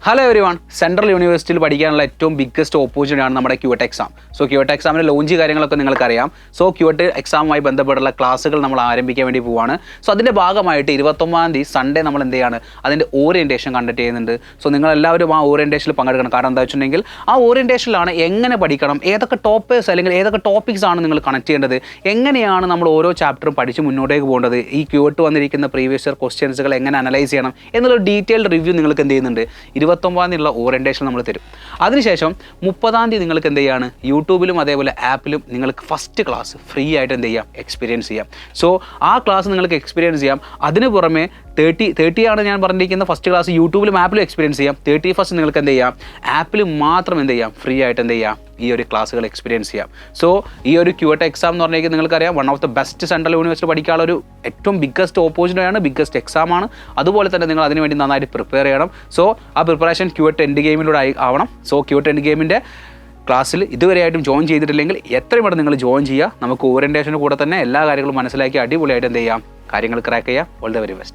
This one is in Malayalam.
ഹലോ എവരി വൺ, സെൻട്രൽ യൂണിവേഴ്സിറ്റിയിൽ പഠിക്കാനുള്ള ഏറ്റവും ബിഗ്ഗസ്റ്റ് ഓപ്പർച്യൂണിറ്റിയാണ് നമ്മുടെ ക്യൂട്ട് എക്സാം. സോ ക്യൂട്ട് എക്സാമിൻ്റെ ലോഞ്ച് കാര്യങ്ങളൊക്കെ നിങ്ങൾക്കറിയാം. സോ ക്യൂട്ട് എക്സാമുമായി ബന്ധപ്പെട്ടുള്ള ക്ലാസ്സുകൾ നമ്മൾ ആരംഭിക്കാൻ വേണ്ടി പോവുകയാണ്. സോ അതിൻ്റെ ഭാഗമായിട്ട് 29-ാം തീയതി സൺഡേ നമ്മൾ എന്ത് ചെയ്യാണ്, അതിൻ്റെ ഓറിയൻറ്റേഷൻ കണ്ടക്ട് ചെയ്യുന്നുണ്ട്. സോ നിങ്ങളെല്ലാവരും ആ ഓറിയൻറ്റേഷനിൽ പങ്കെടുക്കണം. കാരണം എന്താ വെച്ചിട്ടുണ്ടെങ്കിൽ ആ ഓറിയൻറ്റേഷനിലാണ് എങ്ങനെ പഠിക്കണം, ഏതൊക്കെ ടോപ്പേഴ്സ് അല്ലെങ്കിൽ ഏതൊക്കെ ടോപ്പിക്സ് ആണ് നിങ്ങൾ കണക്ട് ചെയ്യേണ്ടത്, എങ്ങനെയാണ് നമ്മൾ ഓരോ ചാപ്റ്ററും പഠിച്ച് മുന്നോട്ടേക്ക് പോകേണ്ടത്, ഈ ക്യൂട്ട് വന്നിരിക്കുന്ന പ്രീവിയസ് ഇയർ ക്വസ്റ്റ്യൻസുകൾ എങ്ങനെ അനലൈസ് ചെയ്യണം എന്നുള്ള ഡീറ്റെയിൽഡ് റിവ്യൂ നിങ്ങൾക്ക് എന്ത് ചെയ്യുന്നുണ്ട് 29-ാം തീയതിയുള്ള ഓറിയൻറ്റേഷൻ നമ്മൾ തരും. അതിനുശേഷം 30-ാം തീയതി നിങ്ങൾക്ക് എന്ത് ചെയ്യാണ്, യൂട്യൂബിലും അതേപോലെ ആപ്പിലും നിങ്ങൾക്ക് ഫസ്റ്റ് ക്ലാസ് ഫ്രീ ആയിട്ട് എന്ത് ചെയ്യാം, എക്സ്പീരിയൻസ് ചെയ്യാം. സോ ആ ക്ലാസ് നിങ്ങൾക്ക് എക്സ്പീരിയൻസ് ചെയ്യാം. അതിന് പുറമെ 30 ആണ് ഞാൻ പറഞ്ഞിരിക്കുന്ന ഫസ്റ്റ് ക്ലാസ് യൂട്യൂബിലും ആപ്പിലും എക്സ്പീരിയൻസ് ചെയ്യാം. 31st നിങ്ങൾക്ക് എന്ത് ചെയ്യാം, ആപ്പിലും മാത്രം എന്ത് ചെയ്യാം, ഫ്രീ ആയിട്ട് എന്ത് ചെയ്യാം, ഈ ഒരു ക്ലാസ്സുകൾ എക്സ്പീരിയൻസ് ചെയ്യാം. സോ ഈ ഒരു ക്യൂട്ട് എക്സാം എന്ന് പറഞ്ഞാൽ നിങ്ങൾക്കറിയാം, one of the best central university പഠിക്കാനുള്ള ഒരു ഏറ്റവും ബിഗ്ഗസ്റ്റ് ഓപ്പർച്യൂണിറ്റിയാണ്, ബിഗ്ഗസ്റ്റ് എക്സാമാണ്. അതുപോലെ തന്നെ നിങ്ങൾ അതിനുവേണ്ടി നന്നായിട്ട് പ്രിപ്പയർ ചെയ്യണം. സോ ആ പ്രിപ്പറേഷൻ ക്യൂട്ട് എൻഡ് ഗെയിമിലൂടെ ആവണം. സോ ക്യൂട്ട് എൻഡ് ഗെയിമിൻ്റെ ക്ലാസ്സിൽ ഇതുവരെയായിട്ടും ജോയിൻ ചെയ്തിട്ടില്ലെങ്കിൽ എത്രയും പെട്ടെന്ന് നിങ്ങൾ ജോയിൻ ചെയ്യുക. നമുക്ക് ഓറിയൻറ്റേഷന് കൂടെ തന്നെ എല്ലാ കാര്യങ്ങളും മനസ്സിലാക്കി അടിപൊളിയായിട്ട് എന്ത് ചെയ്യാം, കാര്യങ്ങൾ ക്രാക്ക് ചെയ്യാം. All the very best.